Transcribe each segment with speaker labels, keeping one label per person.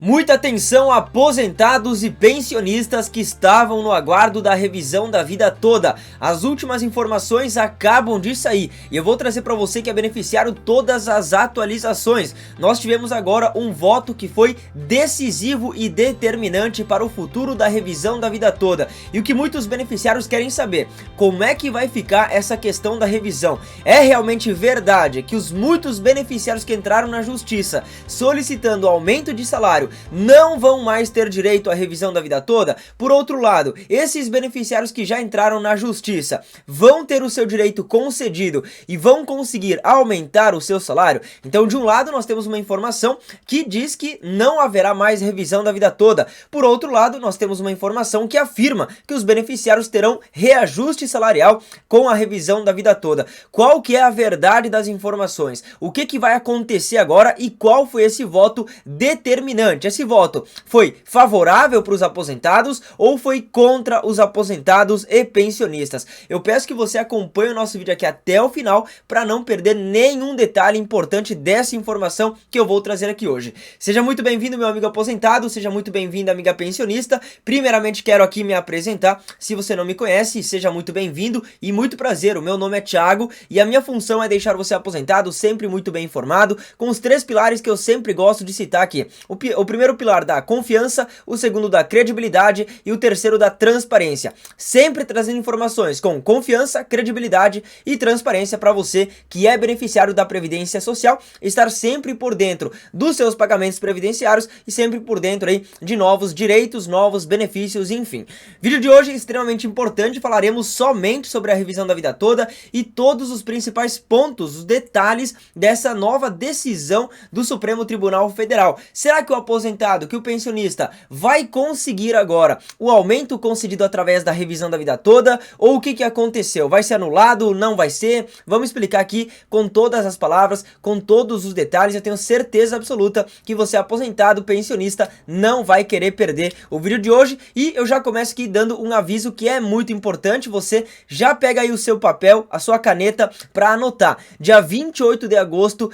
Speaker 1: Muita atenção, aposentados e pensionistas que estavam no aguardo da revisão da vida toda. As últimas informações acabam de sair e eu vou trazer para você que é beneficiário todas as atualizações. Nós tivemos agora um voto que foi decisivo e determinante para o futuro da revisão da vida toda. E o que muitos beneficiários querem saber, como é que vai ficar essa questão da revisão? É realmente verdade que os muitos beneficiários que entraram na justiça solicitando aumento de salário não vão mais ter direito à revisão da vida toda? Por outro lado, esses beneficiários que já entraram na justiça vão ter o seu direito concedido e vão conseguir aumentar o seu salário? Então, de um lado, nós temos uma informação que diz que não haverá mais revisão da vida toda. Por outro lado, nós temos uma informação que afirma que os beneficiários terão reajuste salarial com a revisão da vida toda. Qual que é a verdade das informações? O que vai acontecer agora e qual foi esse voto determinante? Esse voto foi favorável para os aposentados ou foi contra os aposentados e pensionistas? Eu peço que você acompanhe o nosso vídeo aqui até o final para não perder nenhum detalhe importante dessa informação que eu vou trazer aqui hoje. Seja muito bem-vindo, meu amigo aposentado, seja muito bem-vinda, amiga pensionista. Primeiramente, quero aqui me apresentar. Se você não me conhece, seja muito bem-vindo e muito prazer. O meu nome é Thiago e a minha função é deixar você aposentado sempre muito bem informado com os três pilares que eu sempre gosto de citar aqui. O primeiro pilar da confiança, o segundo da credibilidade e o terceiro da transparência. Sempre trazendo informações com confiança, credibilidade e transparência para você que é beneficiário da Previdência Social, estar sempre por dentro dos seus pagamentos previdenciários e sempre por dentro aí de novos direitos, novos benefícios, enfim. Vídeo de hoje é extremamente importante, falaremos somente sobre a revisão da vida toda e todos os principais pontos, os detalhes dessa nova decisão do Supremo Tribunal Federal. Será que o aposentado, que o pensionista vai conseguir agora o aumento concedido através da revisão da vida toda? Ou o que aconteceu? Vai ser anulado? Não vai ser? Vamos explicar aqui com todas as palavras, com todos os detalhes. Eu tenho certeza absoluta que você aposentado, pensionista, não vai querer perder o vídeo de hoje. E eu já começo aqui dando um aviso que é muito importante. Você já pega aí o seu papel, a sua caneta para anotar. Dia 28 de agosto,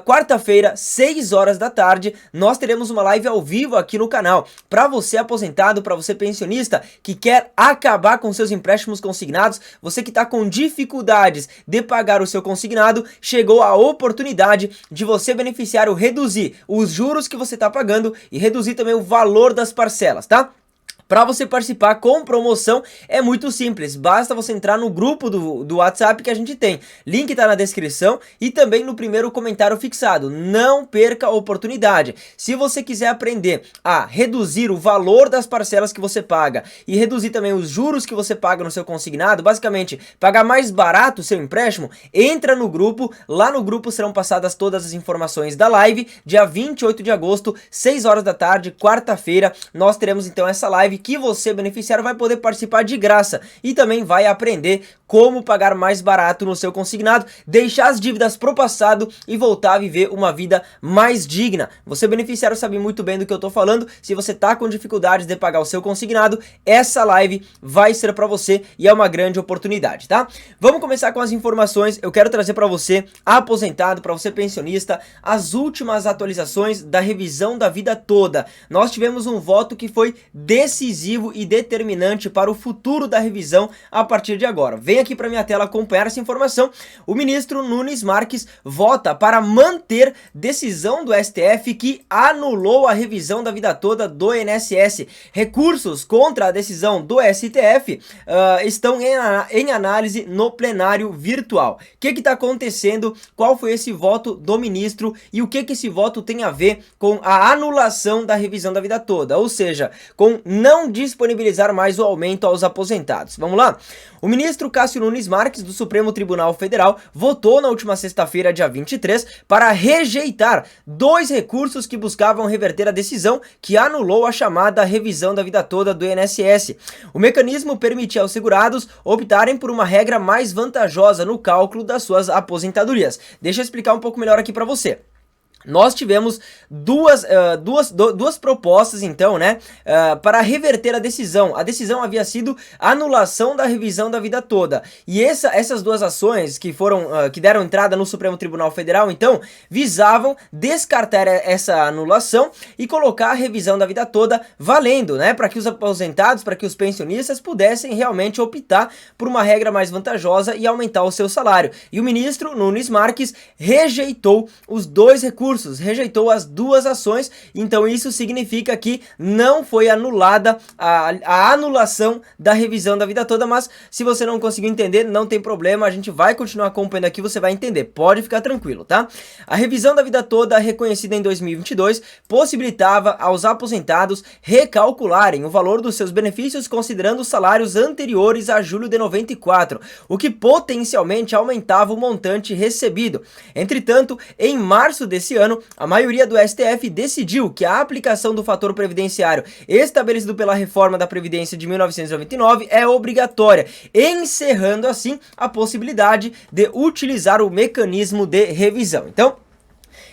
Speaker 1: quarta-feira, 6 horas da tarde, nós teremos uma live ao vivo aqui no canal. Para você aposentado, para você pensionista que quer acabar com seus empréstimos consignados, você que está com dificuldades de pagar o seu consignado, chegou a oportunidade de você, beneficiário, reduzir os juros que você está pagando e reduzir também o valor das parcelas, tá? Para você participar com promoção é muito simples, basta você entrar no grupo do WhatsApp que a gente tem. Link tá na descrição e também no primeiro comentário fixado. Não perca a oportunidade. Se você quiser aprender a reduzir o valor das parcelas que você paga e reduzir também os juros que você paga no seu consignado, basicamente pagar mais barato o seu empréstimo, entra no grupo. Lá no grupo serão passadas todas as informações da live. Dia 28 de agosto, 6 horas da tarde, quarta-feira, nós teremos então essa live que você, beneficiário, vai poder participar de graça e também vai aprender como pagar mais barato no seu consignado, deixar as dívidas pro passado e voltar a viver uma vida mais digna. Você, beneficiário, sabe muito bem do que eu tô falando. Se você tá com dificuldades de pagar o seu consignado, essa live vai ser para você e é uma grande oportunidade, tá? Vamos começar com as informações. Eu quero trazer para você, aposentado, para você pensionista, as últimas atualizações da revisão da vida toda. Nós tivemos um voto que foi decisivo e determinante para o futuro da revisão a partir de agora. Vem aqui para minha tela acompanhar essa informação. O ministro Nunes Marques vota para manter decisão do STF que anulou a revisão da vida toda do INSS. Recursos contra a decisão do STF estão em análise no plenário virtual. O que está acontecendo? Qual foi esse voto do ministro e o que esse voto tem a ver com a anulação da revisão da vida toda? Ou seja, com não disponibilizar mais o aumento aos aposentados. Vamos lá? O ministro Cássio Nunes Marques, do Supremo Tribunal Federal, votou na última sexta-feira, dia 23, para rejeitar 2 recursos que buscavam reverter a decisão que anulou a chamada revisão da vida toda do INSS. O mecanismo permitia aos segurados optarem por uma regra mais vantajosa no cálculo das suas aposentadorias. Deixa eu explicar um pouco melhor aqui para você. nós tivemos duas propostas, então, né, para reverter a decisão. A decisão havia sido anulação da revisão da vida toda. E essas duas ações que deram entrada no Supremo Tribunal Federal, então, visavam descartar essa anulação e colocar a revisão da vida toda valendo, né, para que os aposentados, para que os pensionistas pudessem realmente optar por uma regra mais vantajosa e aumentar o seu salário. E o ministro Nunes Marques rejeitou os dois recursos, rejeitou as duas ações, então isso significa que não foi anulada a anulação da revisão da vida toda, mas se você não conseguiu entender, não tem problema, a gente vai continuar acompanhando aqui, você vai entender, pode ficar tranquilo, tá? A revisão da vida toda, reconhecida em 2022, possibilitava aos aposentados recalcularem o valor dos seus benefícios considerando os salários anteriores a julho de 94, o que potencialmente aumentava o montante recebido. Entretanto, em março desse ano, a maioria do STF decidiu que a aplicação do fator previdenciário estabelecido pela reforma da Previdência de 1999 é obrigatória, encerrando assim a possibilidade de utilizar o mecanismo de revisão. Então,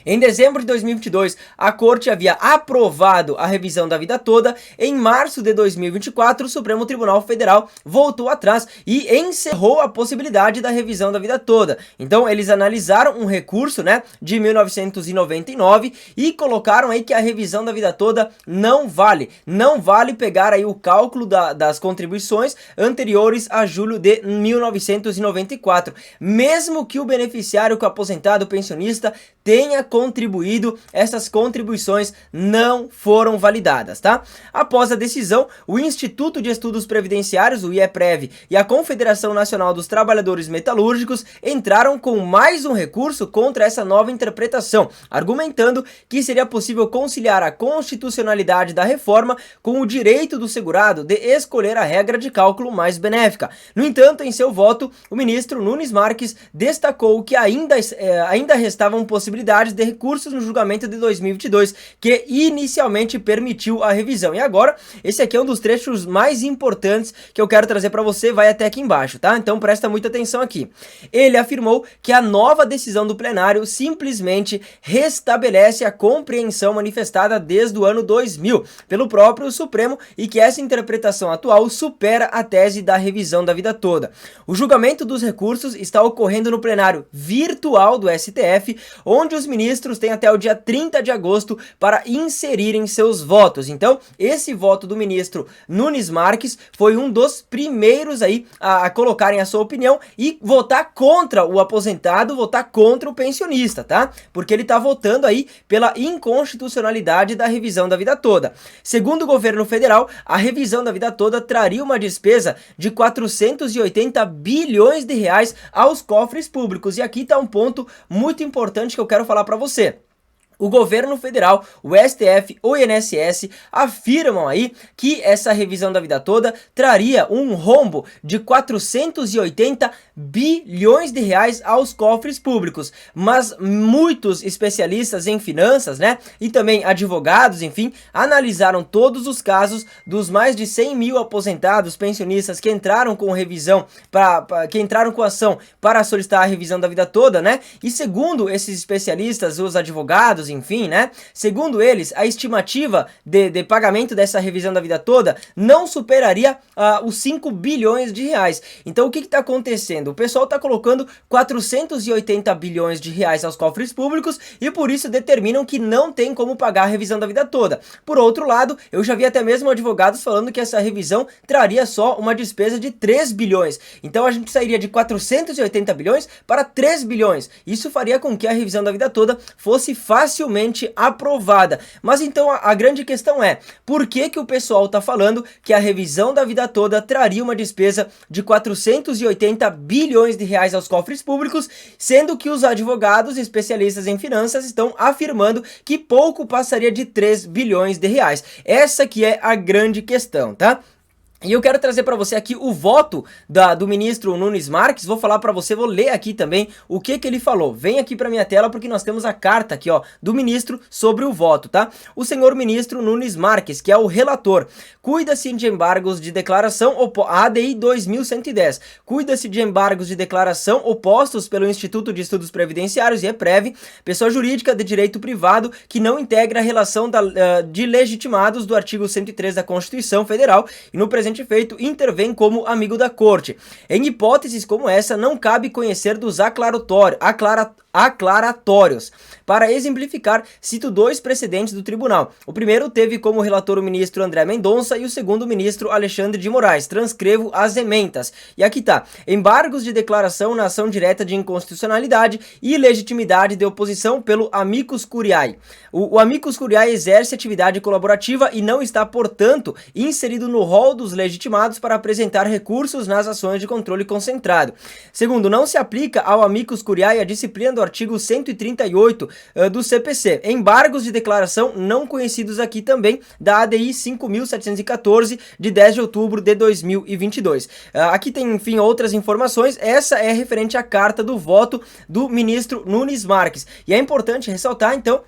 Speaker 1: em dezembro de 2022, a Corte havia aprovado a revisão da vida toda. Em março de 2024, o Supremo Tribunal Federal voltou atrás e encerrou a possibilidade da revisão da vida toda. Então, eles analisaram um recurso, né, de 1999 e colocaram aí que a revisão da vida toda não vale pegar aí o cálculo das contribuições anteriores a julho de 1994, mesmo que o beneficiário, que o aposentado, o pensionista, tenha contribuído, essas contribuições não foram validadas, tá? Após a decisão, o Instituto de Estudos Previdenciários, o IEPREV, e a Confederação Nacional dos Trabalhadores Metalúrgicos entraram com mais um recurso contra essa nova interpretação, argumentando que seria possível conciliar a constitucionalidade da reforma com o direito do segurado de escolher a regra de cálculo mais benéfica. No entanto, em seu voto, o ministro Nunes Marques destacou que ainda restavam possibilidades de recursos no julgamento de 2022, que inicialmente permitiu a revisão. E agora, esse aqui é um dos trechos mais importantes que eu quero trazer para você, vai até aqui embaixo, tá? Então presta muita atenção aqui. Ele afirmou que a nova decisão do plenário simplesmente restabelece a compreensão manifestada desde o ano 2000 pelo próprio Supremo e que essa interpretação atual supera a tese da revisão da vida toda. O julgamento dos recursos está ocorrendo no plenário virtual do STF, onde os ministros têm até o dia 30 de agosto para inserirem seus votos. Então, esse voto do ministro Nunes Marques foi um dos primeiros aí a colocarem a sua opinião e votar contra o aposentado, votar contra o pensionista, tá? Porque ele tá votando aí pela inconstitucionalidade da revisão da vida toda. Segundo o governo federal, a revisão da vida toda traria uma despesa de 480 bilhões de reais aos cofres públicos. E aqui tá um ponto muito importante que eu quero falar para você. O governo federal, o STF, o INSS afirmam aí que essa revisão da vida toda traria um rombo de 480 bilhões de reais aos cofres públicos, mas muitos especialistas em finanças, né, e também advogados, enfim, analisaram todos os casos dos mais de 100 mil aposentados pensionistas que entraram com revisão, que entraram com ação para solicitar a revisão da vida toda, né, e segundo esses especialistas, os advogados, enfim, né? Segundo eles, a estimativa de pagamento dessa revisão da vida toda não superaria os 5 bilhões de reais. Então, o que está acontecendo? O pessoal está colocando 480 bilhões de reais aos cofres públicos e por isso determinam que não tem como pagar a revisão da vida toda. Por outro lado, eu já vi até mesmo advogados falando que essa revisão traria só uma despesa de 3 bilhões. Então, a gente sairia de 480 bilhões para 3 bilhões. Isso faria com que a revisão da vida toda fosse facilmente aprovada. Mas então a grande questão é, por que que o pessoal está falando que a revisão da vida toda traria uma despesa de 480 bilhões de reais aos cofres públicos, sendo que os advogados especialistas em finanças estão afirmando que pouco passaria de 3 bilhões de reais? Essa que é a grande questão, tá? E eu quero trazer para você aqui o voto do ministro Nunes Marques. Vou falar para você, vou ler aqui também o que ele falou. Vem aqui para minha tela porque nós temos a carta aqui, ó, do ministro sobre o voto, tá? O senhor ministro Nunes Marques, que é o relator, cuida-se de embargos de declaração, ADI 2110, cuida-se de embargos de declaração opostos pelo Instituto de Estudos Previdenciários, IEPREV, pessoa jurídica de direito privado que não integra a relação de legitimados do artigo 103 da Constituição Federal e no presente feito intervém como amigo da corte. Em hipóteses como essa, não cabe conhecer dos aclaratórios. Para exemplificar, cito dois precedentes do tribunal. O primeiro teve como relator o ministro André Mendonça e o segundo o ministro Alexandre de Moraes. Transcrevo as ementas. E aqui tá. Embargos de declaração na ação direta de inconstitucionalidade e ilegitimidade de oposição pelo amicus curiae. O amicus curiae exerce atividade colaborativa e não está, portanto, inserido no rol dos legitimados para apresentar recursos nas ações de controle concentrado. Segundo, não se aplica ao amicus curiae a disciplina do artigo 138 do CPC. Embargos de declaração não conhecidos aqui também da ADI 5.714 de 10 de outubro de 2022. Aqui tem, enfim, outras informações. Essa é referente à carta do voto do ministro Nunes Marques. E é importante ressaltar, então,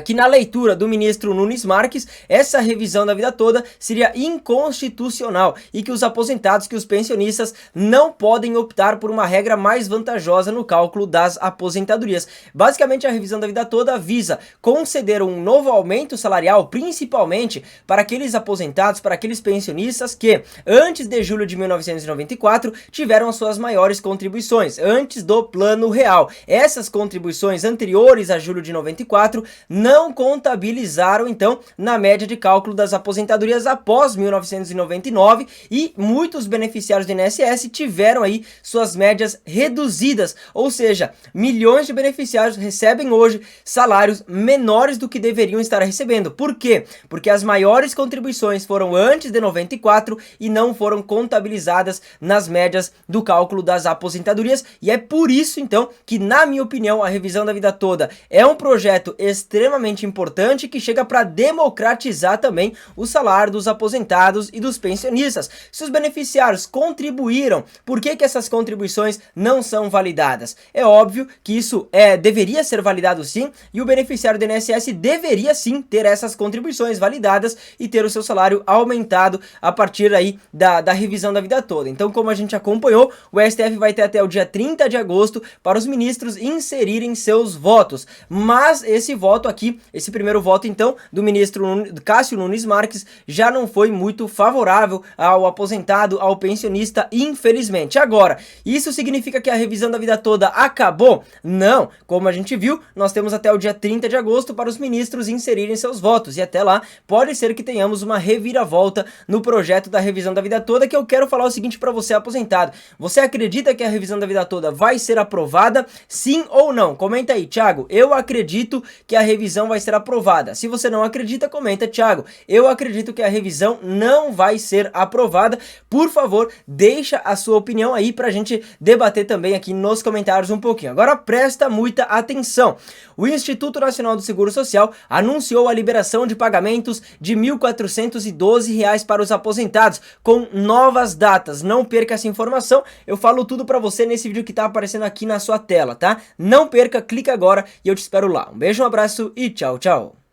Speaker 1: que na leitura do ministro Nunes Marques, essa revisão da vida toda seria inconstitucional e que os aposentados, que os pensionistas não podem optar por uma regra mais vantajosa no cálculo das aposentadorias. Basicamente, a revisão da vida toda visa conceder um novo aumento salarial, principalmente para aqueles aposentados, para aqueles pensionistas que antes de julho de 1994 tiveram as suas maiores contribuições, antes do Plano Real. Essas contribuições anteriores a julho de 94 não contabilizaram, então, na média de cálculo das aposentadorias após 1999 e muitos beneficiários do INSS tiveram aí suas médias reduzidas, ou seja, milhões de beneficiários recebem hoje salários menores do que deveriam estar recebendo. Por quê? Porque as maiores contribuições foram antes de 94 e não foram contabilizadas nas médias do cálculo das aposentadorias, e é por isso, então, que, na minha opinião, a revisão da vida toda é um projeto extremamente importante que chega para democratizar também o salário dos aposentados e dos pensionistas. Se os beneficiários contribuíram, por que essas contribuições não são validadas? É óbvio que isso deveria ser validado sim, e o beneficiário do INSS deveria sim ter essas contribuições validadas e ter o seu salário aumentado a partir aí da revisão da vida toda. Então, como a gente acompanhou, o STF vai ter até o dia 30 de agosto para os ministros inserirem seus votos, mas esse voto aqui, esse primeiro voto então do ministro Cássio Nunes Marques já não foi muito favorável ao aposentado, ao pensionista, infelizmente. Agora, isso significa que a revisão da vida toda acabou? Não, como a gente viu, nós temos até o dia 30 de agosto para os ministros inserirem seus votos, e até lá pode ser que tenhamos uma reviravolta no projeto da revisão da vida toda, que eu quero falar o seguinte para você, aposentado: você acredita que a revisão da vida toda vai ser aprovada? Sim ou não? Comenta aí, Thiago. Eu acredito que a revisão vai ser aprovada. Se você não acredita, comenta, Thiago. Eu acredito que a revisão não vai ser aprovada. Por favor, deixa a sua opinião aí pra gente debater também aqui nos comentários um pouquinho. Agora presta muita atenção. O Instituto Nacional do Seguro Social anunciou a liberação de pagamentos de R$ 1.412 para os aposentados, com novas datas. Não perca essa informação, eu falo tudo pra você nesse vídeo que tá aparecendo aqui na sua tela, tá? Não perca, clica agora e eu te espero lá. Um beijo, um abraço e tchau, tchau.